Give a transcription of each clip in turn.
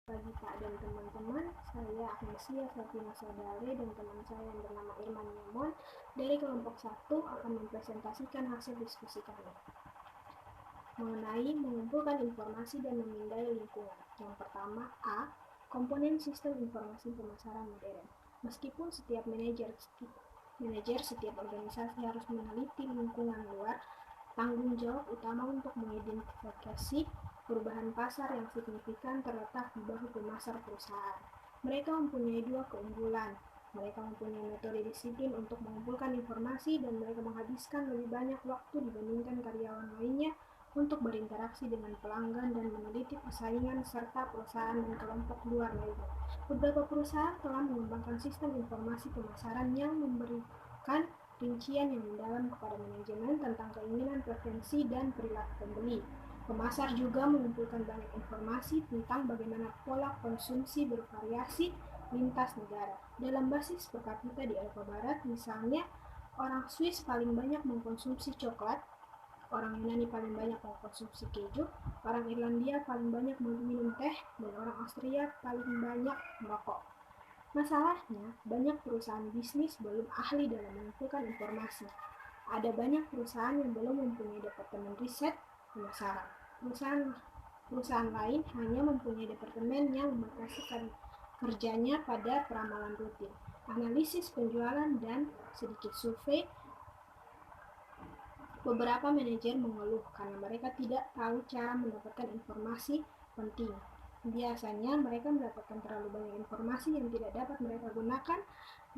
Pagi Kak dan teman-teman, saya Agnesia Fatina Sadare dan teman saya yang bernama Irman Yamon dari kelompok 1 akan mempresentasikan hasil diskusi kami mengenai mengumpulkan informasi dan memindai lingkungan. Yang pertama, A. Komponen sistem informasi pemasaran modern. Meskipun setiap manajer setiap organisasi harus meneliti lingkungan luar, tanggung jawab utama untuk mengidentifikasi perubahan pasar yang signifikan terletak di bahu pemasar perusahaan. Mereka mempunyai dua keunggulan. Mereka mempunyai metode disiplin untuk mengumpulkan informasi dan mereka menghabiskan lebih banyak waktu dibandingkan karyawan lainnya untuk berinteraksi dengan pelanggan dan meneliti persaingan serta perusahaan dan kelompok luar lainnya. Beberapa perusahaan telah mengembangkan sistem informasi pemasaran yang memberikan rincian yang mendalam kepada manajemen tentang keinginan, preferensi, dan perilaku pembeli. Pemasar juga mengumpulkan banyak informasi tentang bagaimana pola konsumsi bervariasi lintas negara. Dalam basis per kapita di Eropa Barat, misalnya, orang Swiss paling banyak mengkonsumsi coklat, orang Yunani paling banyak mengkonsumsi keju, orang Irlandia paling banyak minum teh, dan orang Austria paling banyak merokok. Masalahnya, banyak perusahaan bisnis belum ahli dalam mengumpulkan informasi. Ada banyak perusahaan yang belum mempunyai departemen riset pemasaran. Perusahaan lain hanya mempunyai departemen yang membatasi kerjanya pada peramalan rutin, analisis penjualan, dan sedikit survei. Beberapa manajer mengeluh karena mereka tidak tahu cara mendapatkan informasi penting. Biasanya mereka mendapatkan terlalu banyak informasi yang tidak dapat mereka gunakan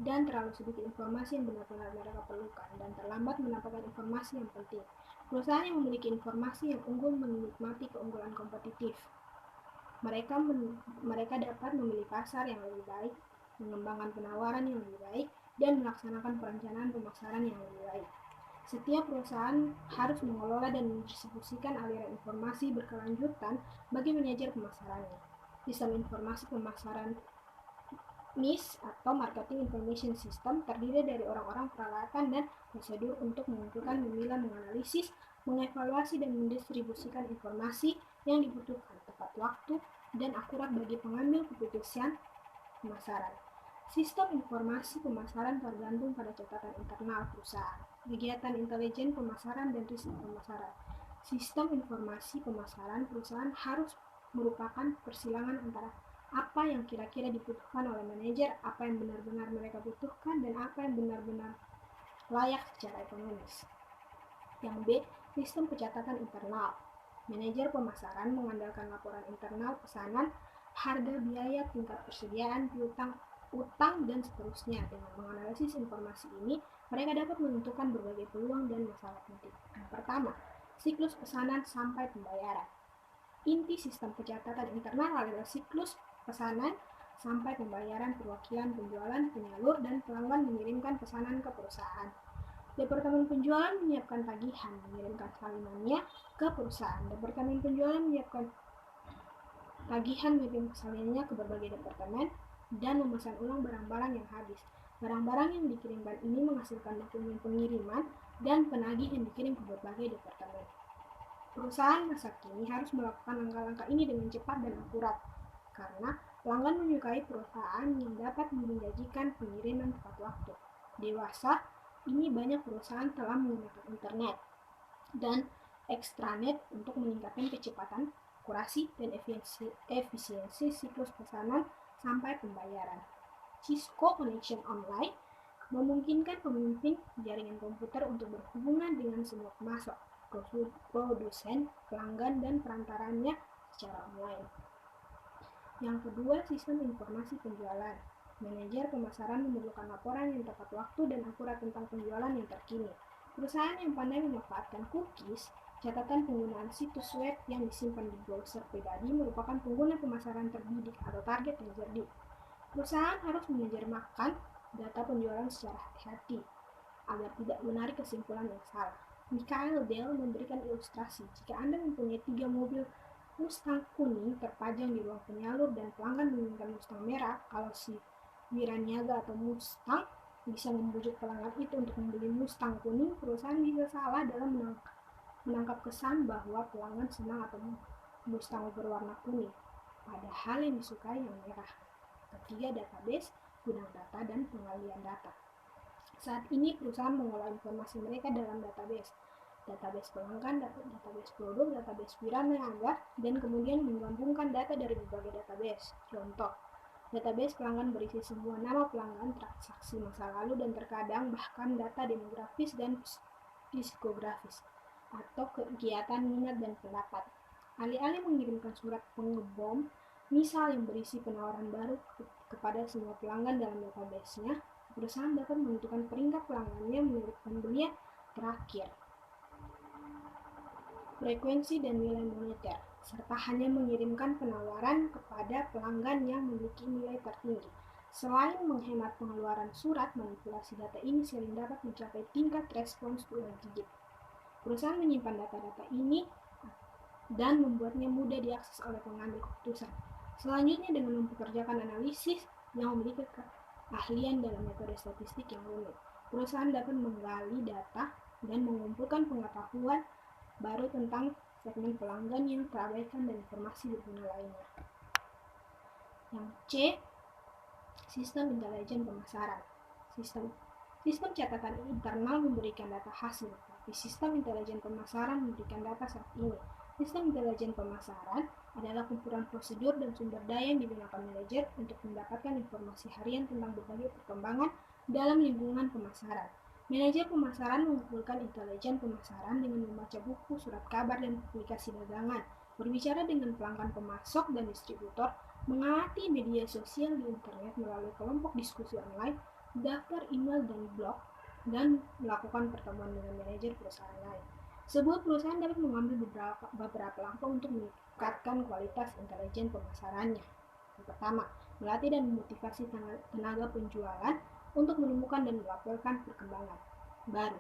dan terlalu sedikit informasi yang benar-benar mereka perlukan dan terlambat mendapatkan informasi yang penting. Perusahaan yang memiliki informasi yang unggul menikmati keunggulan kompetitif. Mereka dapat memilih pasar yang lebih baik, mengembangkan penawaran yang lebih baik, dan melaksanakan perencanaan pemasaran yang lebih baik. Setiap perusahaan harus mengelola dan mendistribusikan aliran informasi berkelanjutan bagi manajer pemasarannya. Sistem informasi pemasaran MIS atau Marketing Information System terdiri dari orang-orang peralatan dan prosedur untuk mengumpulkan, memilah, menganalisis, mengevaluasi, dan mendistribusikan informasi yang dibutuhkan tepat waktu dan akurat bagi pengambil keputusan pemasaran. Sistem informasi pemasaran tergantung pada catatan internal perusahaan, kegiatan intelijen pemasaran, dan riset pemasaran. Sistem informasi pemasaran perusahaan harus merupakan persilangan antara apa yang kira-kira dibutuhkan oleh manajer, apa yang benar-benar mereka butuhkan, dan apa yang benar-benar layak secara ekonomis. Yang B. Sistem pencatatan internal. Manajer pemasaran mengandalkan laporan internal pesanan, harga, biaya, tingkat persediaan, utang, dan seterusnya. Dengan menganalisis informasi ini, mereka dapat menentukan berbagai peluang dan masalah penting. Yang pertama, siklus pesanan sampai pembayaran. Inti sistem pencatatan internal adalah siklus pesanan sampai pembayaran perwakilan penjualan, penyalur, dan pelanggan mengirimkan pesanan ke perusahaan. Departemen penjualan menyiapkan tagihan, mengirimkan salinannya ke perusahaan. Departemen penjualan menyiapkan tagihan, mengirim salinannya ke berbagai departemen, dan memesan ulang barang-barang yang habis. Barang-barang yang dikirimkan ini menghasilkan dokumen pengiriman dan penagih yang dikirim ke berbagai departemen. Perusahaan masa kini harus melakukan langkah-langkah ini dengan cepat dan akurat, karena pelanggan menyukai perusahaan yang dapat menjanjikan pengiriman tepat waktu. Dewasa ini banyak perusahaan telah menggunakan internet dan extranet untuk meningkatkan kecepatan, akurasi, dan efisiensi siklus pesanan sampai pembayaran. Cisco Connection Online memungkinkan pemimpin jaringan komputer untuk berhubungan dengan semua pemasok, produsen, pelanggan, dan perantaranya secara online. Yang kedua, sistem informasi penjualan. Manajer pemasaran memerlukan laporan yang tepat waktu dan akurat tentang penjualan yang terkini. Perusahaan yang pandai memanfaatkan cookies, catatan penggunaan situs web yang disimpan di browser pribadi merupakan pengguna pemasaran terdidik atau target yang cerdik. Perusahaan harus menerjemahkan data penjualan secara hati-hati agar tidak menarik kesimpulan yang salah. Michael Dell memberikan ilustrasi. Jika Anda mempunyai 3 mobil Mustang kuning terpajang di ruang penyalur dan pelanggan menginginkan Mustang merah, kalau si wiraniaga atau Mustang bisa membujuk pelanggan itu untuk membeli Mustang kuning, perusahaan bisa salah dalam menangkap kesan bahwa pelanggan senang atau Mustang berwarna kuning. pada hal yang disukai yang merah. Ketiga, database, gudang data, dan pengalian data. Saat ini perusahaan mengolah informasi mereka dalam database pelanggan, database produk, database piramida, dan kemudian menggabungkan data dari berbagai database. Contoh, database pelanggan berisi semua nama pelanggan, transaksi masa lalu, dan terkadang bahkan data demografis dan psikografis atau kegiatan minat dan pendapat. Alih-alih mengirimkan surat pengebom, misal yang berisi penawaran baru kepada semua pelanggan dalam database-nya, perusahaan dapat menentukan peringkat pelanggannya menurut pembelian terakhir, frekuensi dan nilai moneter, serta hanya mengirimkan penawaran kepada pelanggan yang memiliki nilai tertinggi. Selain menghemat pengeluaran surat, manipulasi data ini sering dapat mencapai tingkat respons 2 digit. Perusahaan menyimpan data-data ini dan membuatnya mudah diakses oleh pengambil keputusan. Selanjutnya, dengan mempekerjakan analisis yang memiliki keahlian dalam metode statistik yang rumit, perusahaan dapat menggali data dan mengumpulkan pengetahuan baru tentang segmen pelanggan yang terabaikan dan informasi berguna lainnya. Yang C, sistem intelijen pemasaran. Sistem catatan internal memberikan data hasil, tapi sistem intelijen pemasaran memberikan data saat ini. Sistem intelijen pemasaran adalah kumpulan prosedur dan sumber daya yang digunakan manajer untuk mendapatkan informasi harian tentang berbagai perkembangan dalam lingkungan pemasaran. Manajer pemasaran mengumpulkan intelijen pemasaran dengan membaca buku, surat kabar, dan publikasi dagangan, berbicara dengan pelanggan pemasok dan distributor, mengamati media sosial di internet melalui kelompok diskusi online, daftar email dan blog, dan melakukan pertemuan dengan manajer perusahaan lain. Sebuah perusahaan dapat mengambil beberapa langkah untuk meningkatkan kualitas intelijen pemasarannya. Yang pertama, melatih dan memotivasi tenaga penjualan untuk menemukan dan melaporkan perkembangan baru.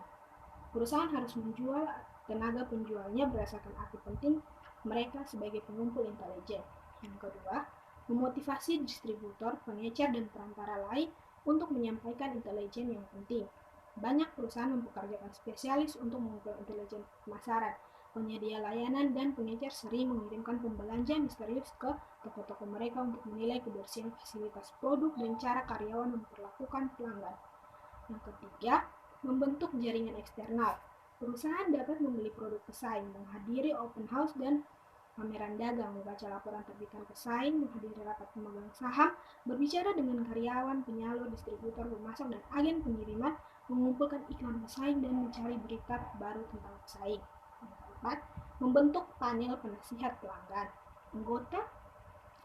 Perusahaan harus menjual tenaga penjualnya berdasarkan arti penting mereka sebagai pengumpul intelijen. Yang kedua, memotivasi distributor, pengecer, dan perantara lain untuk menyampaikan intelijen yang penting. Banyak perusahaan mempekerjakan spesialis untuk mengumpul intelijen pemasaran. Penyedia layanan dan pengecer sering mengirimkan pembelanja misterius ke toko-toko mereka untuk menilai kebersihan fasilitas produk dan cara karyawan memperlakukan pelanggan. Yang ketiga, membentuk jaringan eksternal. Perusahaan dapat membeli produk pesaing, menghadiri open house dan pameran dagang, membaca laporan terbitan pesaing, menghadiri rapat pemegang saham, berbicara dengan karyawan, penyalur, distributor, pemasok, dan agen pengiriman, mengumpulkan iklan pesaing, dan mencari berita baru tentang pesaing. Yang keempat, membentuk panel penasihat pelanggan. Anggota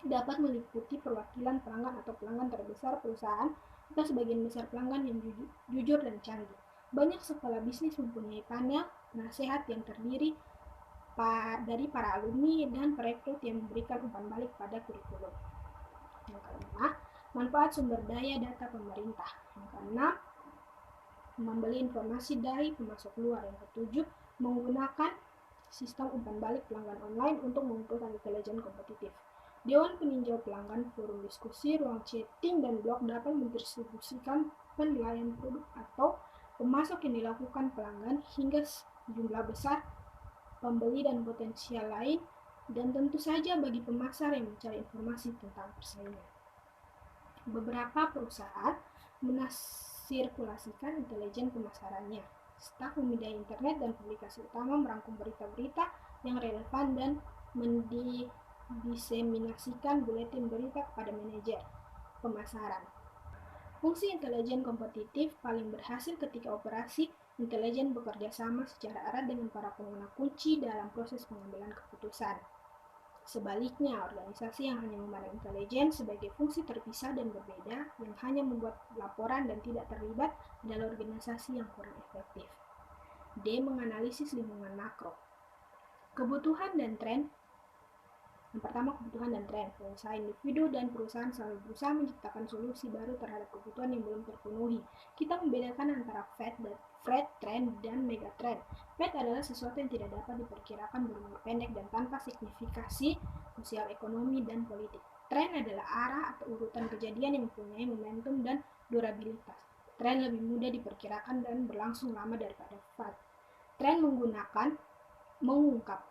dapat meliputi perwakilan pelanggan atau pelanggan terbesar perusahaan atau sebagian besar pelanggan yang jujur dan canggih. Banyak sekolah bisnis mempunyai panel penasihat yang terdiri dari para alumni dan perekrut yang memberikan umpan balik pada kurikulum. Yang kelima, manfaat sumber daya data pemerintah. Yang keenam, membeli informasi dari pemasok luar. Yang ketujuh, menggunakan sistem umpan balik pelanggan online untuk mengumpulkan intelijen kompetitif. Dewan peninjau pelanggan, forum diskusi, ruang chatting, dan blog dapat mendistribusikan penilaian produk atau pemasok yang dilakukan pelanggan hingga jumlah besar pembeli dan potensial lain, dan tentu saja bagi pemasar yang mencari informasi tentang persaingan. Beberapa perusahaan menasirkulasikan intelijen pemasarannya. Staf memindai internet dan publikasi utama merangkum berita-berita yang relevan dan mendiseminasikan buletin berita kepada manajer pemasaran. Fungsi intelijen kompetitif paling berhasil ketika operasi intelijen bekerja sama secara erat dengan para pengguna kunci dalam proses pengambilan keputusan. Sebaliknya, organisasi yang hanya memandang intelijen sebagai fungsi terpisah dan berbeda, yang hanya membuat laporan dan tidak terlibat, adalah organisasi yang kurang efektif. D. Menganalisis lingkungan makro. Kebutuhan dan tren. Yang pertama, kebutuhan dan tren. Pengusaha individu dan perusahaan selalu berusaha menciptakan solusi baru terhadap kebutuhan yang belum terpenuhi. Kita membedakan antara fad trend dan mega trend. Fad adalah sesuatu yang tidak dapat diperkirakan berumur pendek dan tanpa signifikasi sosial, ekonomi, dan politik. Tren adalah arah atau urutan kejadian yang mempunyai momentum dan durabilitas. Tren lebih mudah diperkirakan dan berlangsung lama daripada fad. Tren mengungkap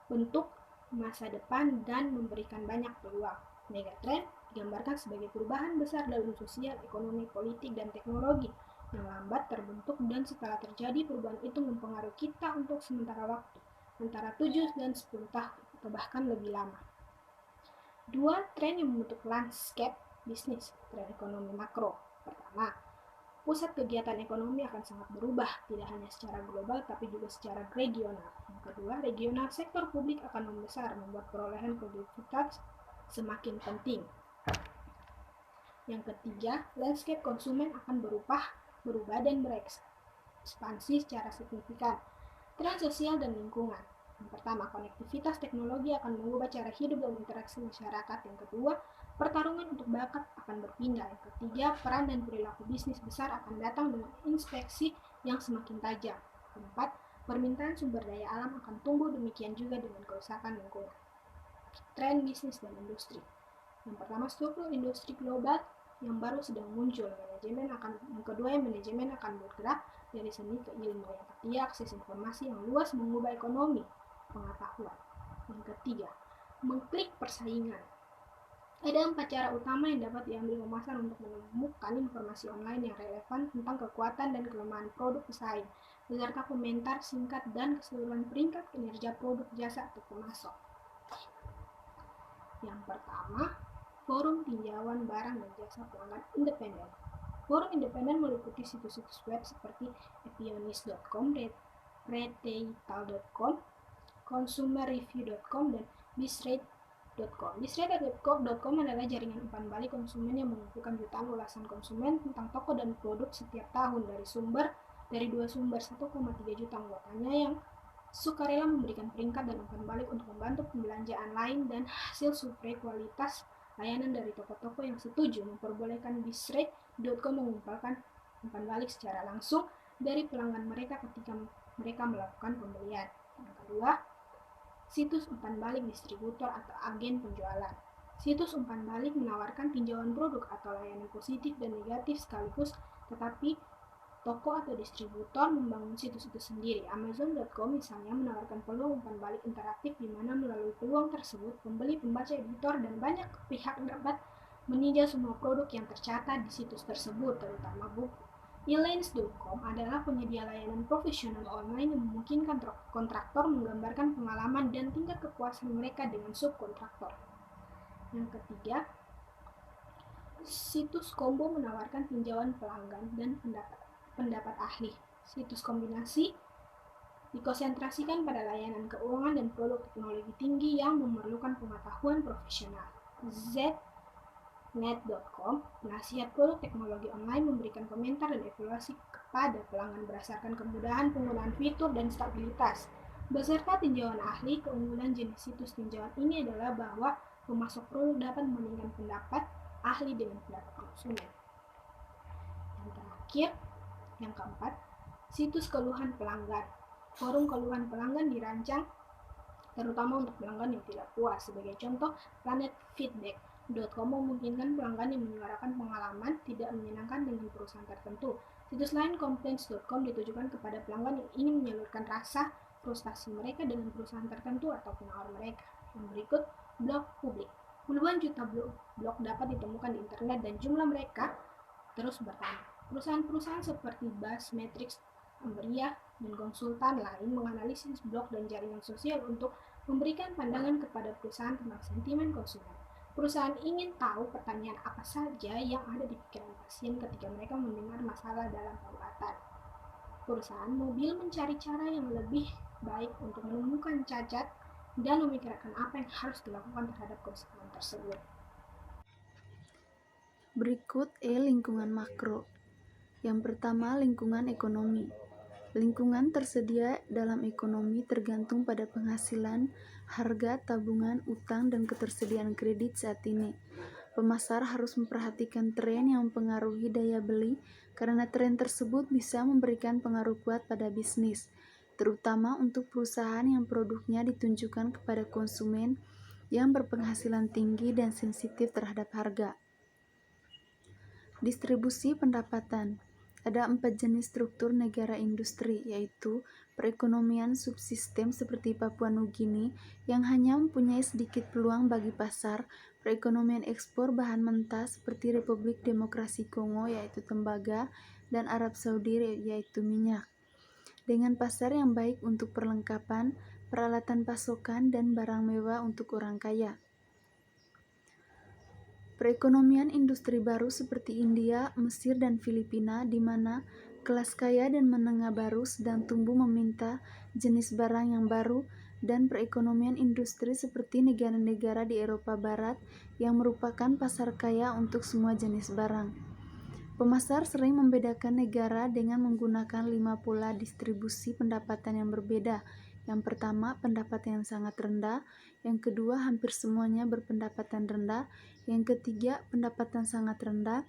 bentuk, masa depan dan memberikan banyak peluang. Megatrend digambarkan sebagai perubahan besar dalam sosial, ekonomi, politik, dan teknologi yang lambat terbentuk dan setelah terjadi perubahan itu mempengaruhi kita untuk sementara waktu, antara 7 dan 10 tahun atau bahkan lebih lama. Dua tren yang membentuk landscape bisnis, tren ekonomi makro. Pertama, pusat kegiatan ekonomi akan sangat berubah, tidak hanya secara global tapi juga secara regional. Yang kedua, regional sektor publik akan membesar, membuat perolehan produktivitas semakin penting. Yang ketiga, landscape konsumen akan berubah dan berekspansi secara signifikan. Tren sosial dan lingkungan. Yang pertama, konektivitas teknologi akan mengubah cara hidup dan interaksi masyarakat. Yang kedua, pertarungan untuk bakat akan berpindah. Yang ketiga, peran dan perilaku bisnis besar akan datang dengan inspeksi yang semakin tajam. Keempat, permintaan sumber daya alam akan tumbuh, demikian juga dengan kerusakan lingkungan. Tren bisnis dan industri. Yang pertama, struktur industri global yang baru sedang muncul. Yang kedua, manajemen akan bergerak dari seni ke ilmu. Yang ketiga, akses informasi yang luas mengubah ekonomi pengetahuan. Yang ketiga, mengklik persaingan. Ada 4 cara utama yang dapat diambil pemasaran untuk menemukan informasi online yang relevan tentang kekuatan dan kelemahan produk pesaing, beserta komentar singkat dan keseluruhan peringkat kinerja produk jasa atau pemasok. Yang pertama, forum tinjauan barang dan jasa pelanggan independen. Forum independen meliputi situs-situs web seperti epionis.com, retail.com, consumerreview.com, dan bizrate.com. Bizrate.com adalah jaringan umpan balik konsumen yang mengumpulkan jutaan ulasan konsumen tentang toko dan produk setiap tahun dari dua sumber 1,3 juta anggotanya yang sukarela memberikan peringkat dan umpan balik untuk membantu pembelanjaan lain, dan hasil survei kualitas layanan dari toko-toko yang setuju memperbolehkan bizrate.com mengumpulkan umpan balik secara langsung dari pelanggan mereka ketika mereka melakukan pembelian. Yang kedua, situs umpan balik distributor atau agen penjualan. Situs umpan balik menawarkan tinjauan produk atau layanan positif dan negatif sekaligus, tetapi toko atau distributor membangun situs itu sendiri. Amazon.com misalnya menawarkan peluang umpan balik interaktif di mana melalui peluang tersebut pembeli, pembaca, editor, dan banyak pihak dapat meninjau semua produk yang tercatat di situs tersebut, terutama buku. Elance.com adalah penyedia layanan profesional online yang memungkinkan kontraktor menggambarkan pengalaman dan tingkat kepuasan mereka dengan subkontraktor. Yang ketiga, situs Combo menawarkan tinjauan pelanggan dan pendapat ahli. Situs kombinasi dikonsentrasikan pada layanan keuangan dan produk teknologi tinggi yang memerlukan pengetahuan profesional. Znet.com, penasihat produk teknologi online, memberikan komentar dan evaluasi kepada pelanggan berdasarkan kemudahan penggunaan fitur dan stabilitas. Beserta tinjauan ahli, keunggulan jenis situs tinjauan ini adalah bahwa pemasok produk dapat membandingkan pendapat ahli dengan pendapat konsumen. Yang terakhir, yang keempat, situs keluhan pelanggan. Forum keluhan pelanggan dirancang terutama untuk pelanggan yang tidak puas. Sebagai contoh, planetfeedback.com memungkinkan pelanggan yang menyuarakan pengalaman tidak menyenangkan dengan perusahaan tertentu. Situs lain, complaints.com, ditujukan kepada pelanggan yang ingin menyalurkan rasa frustasi mereka dengan perusahaan tertentu atau penawar mereka. Yang berikut, blog publik. Puluhan juta blog dapat ditemukan di internet dan jumlah mereka terus bertambah. Perusahaan-perusahaan seperti Buzzmetrics, Ambria, dan konsultan lain menganalisis blog dan jaringan sosial untuk memberikan pandangan kepada perusahaan tentang sentimen konsumen. Perusahaan ingin tahu pertanyaan apa saja yang ada di pikiran pasien ketika mereka mendengar masalah dalam pengobatan. Perusahaan mobil mencari cara yang lebih baik untuk menemukan cacat dan memikirkan apa yang harus dilakukan terhadap konsumen tersebut. Berikut lingkungan makro. Yang pertama, lingkungan ekonomi. Lingkungan tersedia dalam ekonomi tergantung pada penghasilan, harga, tabungan, utang, dan ketersediaan kredit saat ini. Pemasar harus memperhatikan tren yang mempengaruhi daya beli karena tren tersebut bisa memberikan pengaruh kuat pada bisnis, terutama untuk perusahaan yang produknya ditunjukkan kepada konsumen yang berpenghasilan tinggi dan sensitif terhadap harga. Distribusi pendapatan. Ada 4 jenis struktur negara industri, yaitu perekonomian subsistem seperti Papua Nugini yang hanya mempunyai sedikit peluang bagi pasar, perekonomian ekspor bahan mentah seperti Republik Demokrasi Kongo yaitu tembaga, dan Arab Saudi yaitu minyak, dengan pasar yang baik untuk perlengkapan, peralatan pasokan, dan barang mewah untuk orang kaya. Perekonomian industri baru seperti India, Mesir, dan Filipina, di mana kelas kaya dan menengah baru sedang tumbuh meminta jenis barang yang baru, dan perekonomian industri seperti negara-negara di Eropa Barat yang merupakan pasar kaya untuk semua jenis barang. Pemasar sering membedakan negara dengan menggunakan 5 pola distribusi pendapatan yang berbeda. Yang pertama, pendapatan yang sangat rendah. Yang kedua, hampir semuanya berpendapatan rendah. Yang ketiga, pendapatan sangat rendah.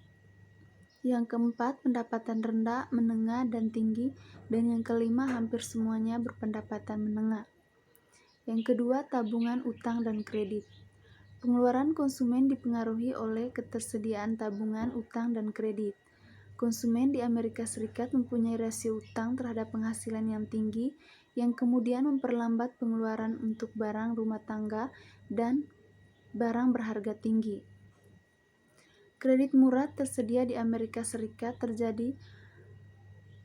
Yang keempat, pendapatan rendah, menengah, dan tinggi. Dan yang kelima, hampir semuanya berpendapatan menengah. Yang kedua, tabungan, utang, dan kredit. Pengeluaran konsumen dipengaruhi oleh ketersediaan tabungan, utang, dan kredit. Konsumen di Amerika Serikat mempunyai rasio utang terhadap penghasilan yang tinggi, yang kemudian memperlambat pengeluaran untuk barang rumah tangga dan barang berharga tinggi. Kredit murah tersedia di Amerika Serikat terjadi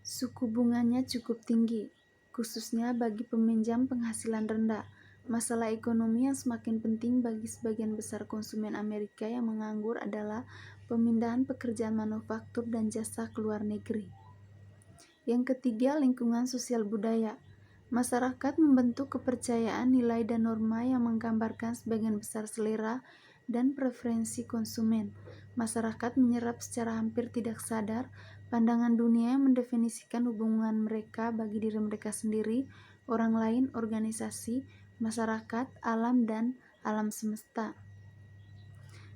suku bunganya cukup tinggi, khususnya bagi peminjam penghasilan rendah. Masalah ekonomi yang semakin penting bagi sebagian besar konsumen Amerika yang menganggur adalah pemindahan pekerjaan manufaktur dan jasa ke luar negeri. Yang ketiga, lingkungan sosial budaya. Masyarakat membentuk kepercayaan, nilai, dan norma yang menggambarkan sebagian besar selera dan preferensi konsumen. Masyarakat menyerap secara hampir tidak sadar pandangan dunia yang mendefinisikan hubungan mereka bagi diri mereka sendiri, orang lain, organisasi, masyarakat, alam, dan alam semesta.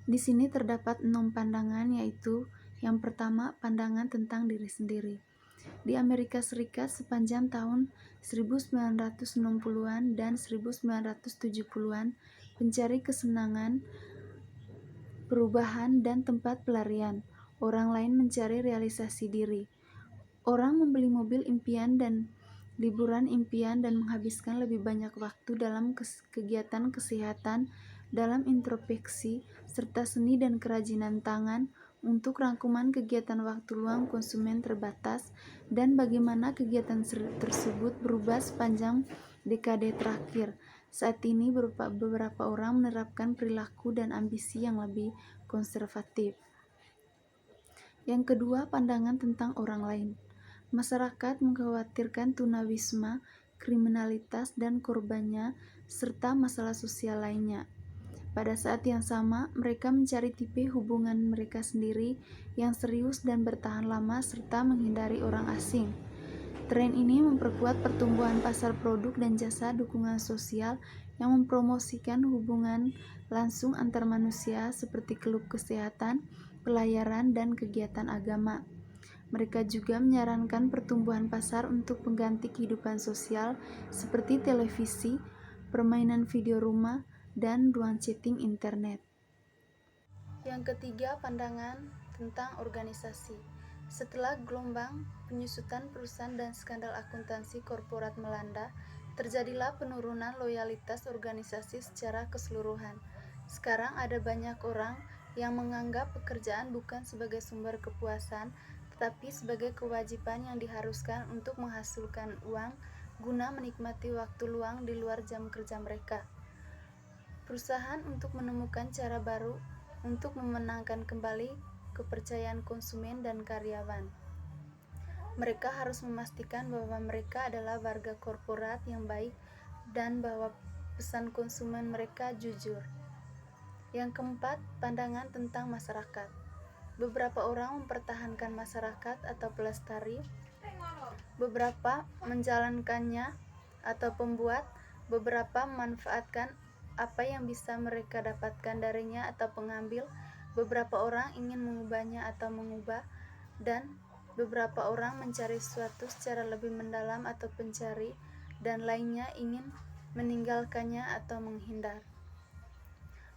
Di sini terdapat 6 pandangan, yaitu yang pertama, pandangan tentang diri sendiri. Di Amerika Serikat sepanjang tahun 1960-an dan 1970-an, pencari kesenangan, perubahan, dan tempat pelarian. Orang lain mencari realisasi diri. Orang membeli mobil impian dan liburan impian dan menghabiskan lebih banyak waktu dalam kegiatan kesehatan, dalam introspeksi, serta seni dan kerajinan tangan. Untuk rangkuman kegiatan waktu luang konsumen terbatas dan bagaimana kegiatan tersebut berubah sepanjang dekade terakhir. Saat ini beberapa orang menerapkan perilaku dan ambisi yang lebih konservatif. Yang kedua, pandangan tentang orang lain. Masyarakat mengkhawatirkan tunawisma, kriminalitas, dan korbannya, serta masalah sosial lainnya. Pada saat yang sama, mereka mencari tipe hubungan mereka sendiri yang serius dan bertahan lama, serta menghindari orang asing. Tren ini memperkuat pertumbuhan pasar produk dan jasa dukungan sosial yang mempromosikan hubungan langsung antar manusia seperti klub kesehatan, pelayaran, dan kegiatan agama. Mereka juga menyarankan pertumbuhan pasar untuk pengganti kehidupan sosial seperti televisi, permainan video rumah, dan ruang chatting internet. Yang ketiga, pandangan tentang organisasi. Setelah gelombang penyusutan perusahaan dan skandal akuntansi korporat melanda, terjadilah penurunan loyalitas organisasi secara keseluruhan. Sekarang ada banyak orang yang menganggap pekerjaan bukan sebagai sumber kepuasan, tetapi sebagai kewajiban yang diharuskan untuk menghasilkan uang guna menikmati waktu luang di luar jam kerja mereka. Perusahaan untuk menemukan cara baru untuk memenangkan kembali kepercayaan konsumen dan karyawan. Mereka harus memastikan bahwa mereka adalah warga korporat yang baik dan bahwa pesan konsumen mereka jujur. Yang keempat, pandangan tentang masyarakat. Beberapa orang mempertahankan masyarakat atau pelestari, beberapa menjalankannya atau pembuat, beberapa memanfaatkan apa yang bisa mereka dapatkan darinya atau pengambil, beberapa orang ingin mengubahnya atau mengubah, dan beberapa orang mencari sesuatu secara lebih mendalam atau pencari, dan lainnya ingin meninggalkannya atau menghindar.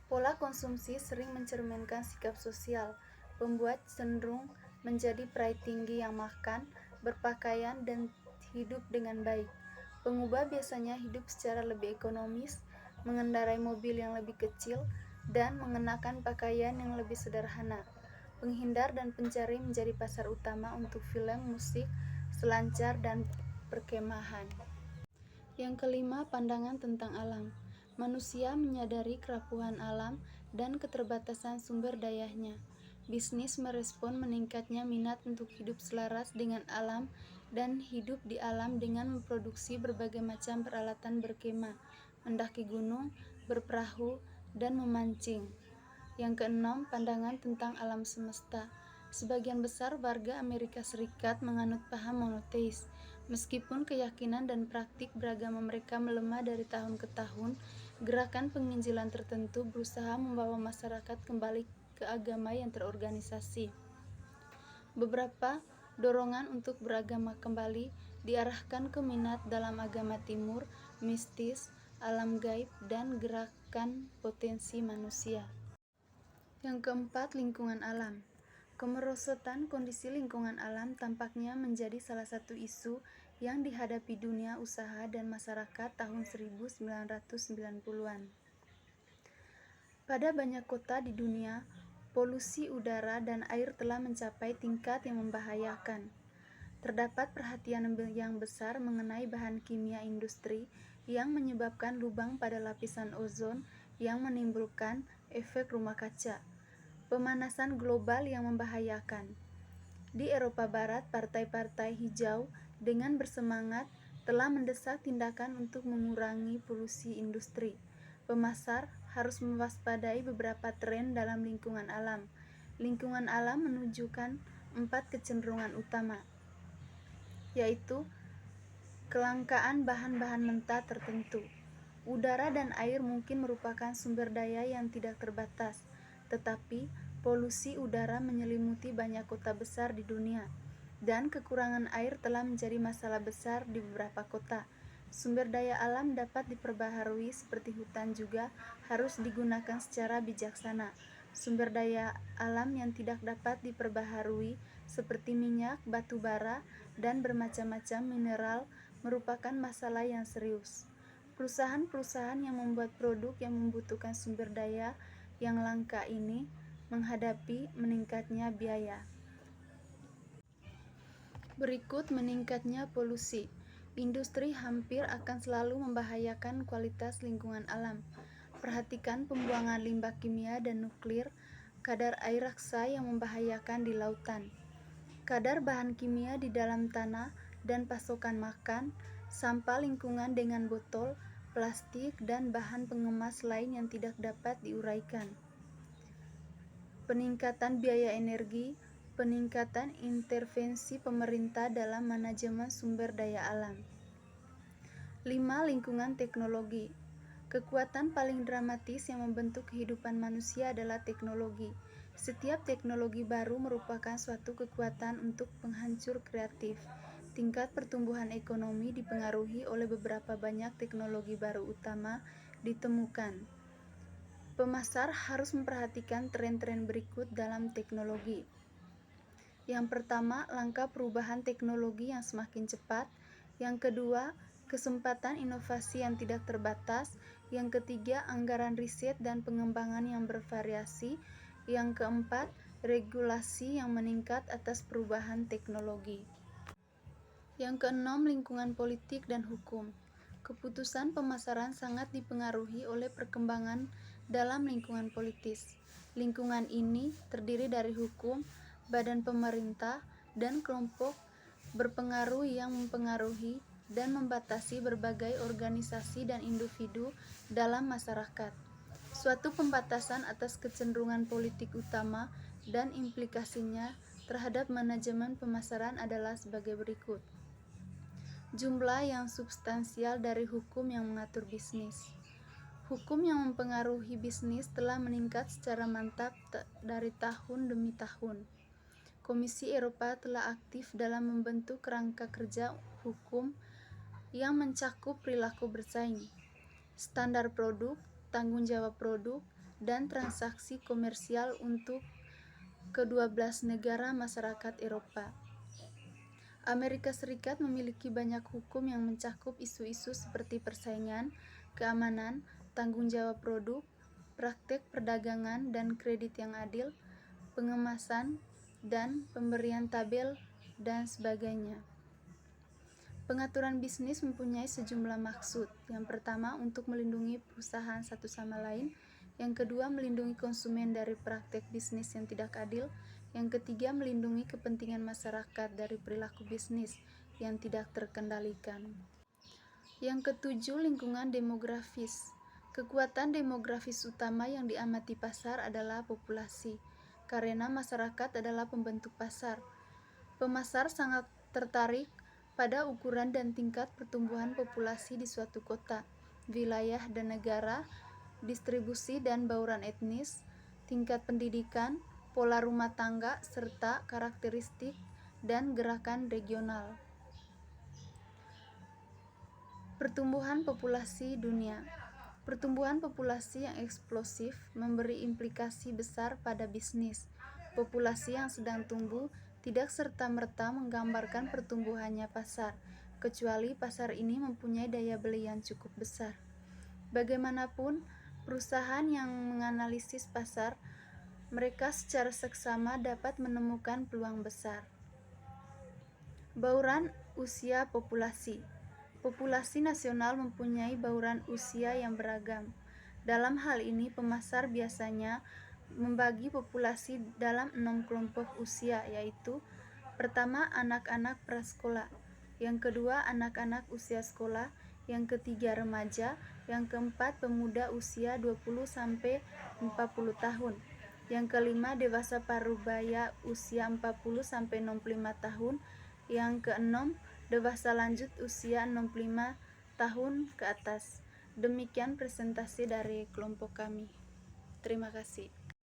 Pola konsumsi sering mencerminkan sikap sosial. Pembuat cenderung menjadi peraih tinggi yang makan, berpakaian, dan hidup dengan baik. Pengubah biasanya hidup secara lebih ekonomis, mengendarai mobil yang lebih kecil, dan mengenakan pakaian yang lebih sederhana. Penghindar dan pencari menjadi pasar utama untuk film, musik, selancar, dan perkemahan. Yang kelima, pandangan tentang alam. Manusia menyadari kerapuhan alam dan keterbatasan sumber dayanya. Bisnis merespon meningkatnya minat untuk hidup selaras dengan alam dan hidup di alam dengan memproduksi berbagai macam peralatan berkemah, mendaki gunung, berperahu, dan memancing. Yang keenam, pandangan tentang alam semesta. Sebagian besar warga Amerika Serikat menganut paham monoteis. Meskipun keyakinan dan praktik beragama mereka melemah dari tahun ke tahun, gerakan penginjilan tertentu berusaha membawa masyarakat kembali ke agama yang terorganisasi. Beberapa dorongan untuk beragama kembali diarahkan ke minat dalam agama timur, mistis, alam gaib, dan gerakan potensi manusia. Yang keempat, lingkungan alam. Kemerosotan kondisi lingkungan alam tampaknya menjadi salah satu isu yang dihadapi dunia usaha dan masyarakat tahun 1990-an. Pada banyak kota di dunia, polusi udara dan air telah mencapai tingkat yang membahayakan. Terdapat perhatian yang besar mengenai bahan kimia industri yang menyebabkan lubang pada lapisan ozon yang menimbulkan efek rumah kaca. Pemanasan global yang membahayakan. Di Eropa Barat, partai-partai hijau dengan bersemangat telah mendesak tindakan untuk mengurangi polusi industri. Pemasar harus mewaspadai beberapa tren dalam lingkungan alam. Lingkungan alam menunjukkan 4 kecenderungan utama, yaitu kelangkaan bahan-bahan mentah tertentu. Udara dan air mungkin merupakan sumber daya yang tidak terbatas, tetapi polusi udara menyelimuti banyak kota besar di dunia, dan kekurangan air telah menjadi masalah besar di beberapa kota. Sumber daya alam dapat diperbaharui seperti hutan juga harus digunakan secara bijaksana. Sumber daya alam yang tidak dapat diperbaharui seperti minyak, batu bara, dan bermacam-macam mineral merupakan masalah yang serius. Perusahaan-perusahaan yang membuat produk yang membutuhkan sumber daya yang langka ini menghadapi meningkatnya biaya. Berikut meningkatnya polusi. Industri hampir akan selalu membahayakan kualitas lingkungan alam. Perhatikan pembuangan limbah kimia dan nuklir, kadar air raksa yang membahayakan di lautan, kadar bahan kimia di dalam tanah dan pasokan makan, sampah lingkungan dengan botol, plastik, dan bahan pengemas lain yang tidak dapat diuraikan. Peningkatan biaya energi, peningkatan intervensi pemerintah dalam manajemen sumber daya alam. 5. Lingkungan teknologi. Kekuatan paling dramatis yang membentuk kehidupan manusia adalah teknologi. Setiap teknologi baru merupakan suatu kekuatan untuk penghancur kreatif. Tingkat pertumbuhan ekonomi dipengaruhi oleh beberapa banyak teknologi baru utama ditemukan. Pemasar harus memperhatikan tren-tren berikut dalam teknologi. Yang pertama, langkah perubahan teknologi yang semakin cepat. Yang kedua, kesempatan inovasi yang tidak terbatas. Yang ketiga, anggaran riset dan pengembangan yang bervariasi. Yang keempat, regulasi yang meningkat atas perubahan teknologi. Yang keenam, lingkungan politik dan hukum. Keputusan pemasaran sangat dipengaruhi oleh perkembangan dalam lingkungan politis. Lingkungan ini terdiri dari hukum, badan pemerintah, dan kelompok berpengaruh yang mempengaruhi dan membatasi berbagai organisasi dan individu dalam masyarakat. Suatu pembatasan atas kecenderungan politik utama dan implikasinya terhadap manajemen pemasaran adalah sebagai berikut. Jumlah yang substansial dari hukum yang mengatur bisnis. Hukum yang mempengaruhi bisnis telah meningkat secara mantap dari tahun demi tahun. Komisi Eropa telah aktif dalam membentuk kerangka kerja hukum yang mencakup perilaku bersaing, standar produk, tanggung jawab produk, dan transaksi komersial untuk ke-12 negara masyarakat Eropa. Amerika Serikat memiliki banyak hukum yang mencakup isu-isu seperti persaingan, keamanan, tanggung jawab produk, praktek perdagangan dan kredit yang adil, pengemasan, dan pemberian tabel, dan sebagainya. Pengaturan bisnis mempunyai sejumlah maksud. Yang pertama, untuk melindungi perusahaan satu sama lain. Yang kedua, melindungi konsumen dari praktek bisnis yang tidak adil. Yang ketiga, melindungi kepentingan masyarakat dari perilaku bisnis yang tidak terkendalikan. Yang ketujuh, lingkungan demografis. Kekuatan demografis utama yang diamati pasar adalah populasi, karena masyarakat adalah pembentuk pasar. Pemasar sangat tertarik pada ukuran dan tingkat pertumbuhan populasi di suatu kota, wilayah dan negara, distribusi dan bauran etnis, tingkat pendidikan, pola rumah tangga, serta karakteristik dan gerakan regional. Pertumbuhan populasi dunia. Pertumbuhan populasi yang eksplosif memberi implikasi besar pada bisnis. Populasi yang sedang tumbuh tidak serta-merta menggambarkan pertumbuhannya pasar, kecuali pasar ini mempunyai daya beli yang cukup besar. Bagaimanapun, perusahaan yang menganalisis pasar, mereka secara seksama dapat menemukan peluang besar. Bauran usia populasi. Populasi nasional mempunyai bauran usia yang beragam. Dalam hal ini, pemasar biasanya membagi populasi dalam 6 kelompok usia, yaitu: pertama, anak-anak prasekolah; yang kedua, anak-anak usia sekolah; yang ketiga, remaja; yang keempat, pemuda usia 20-40 tahun; yang kelima, dewasa parubaya usia 40-65 tahun; yang keenam, dewasa lanjut usia 65 tahun ke atas. Demikian presentasi dari kelompok kami. Terima kasih.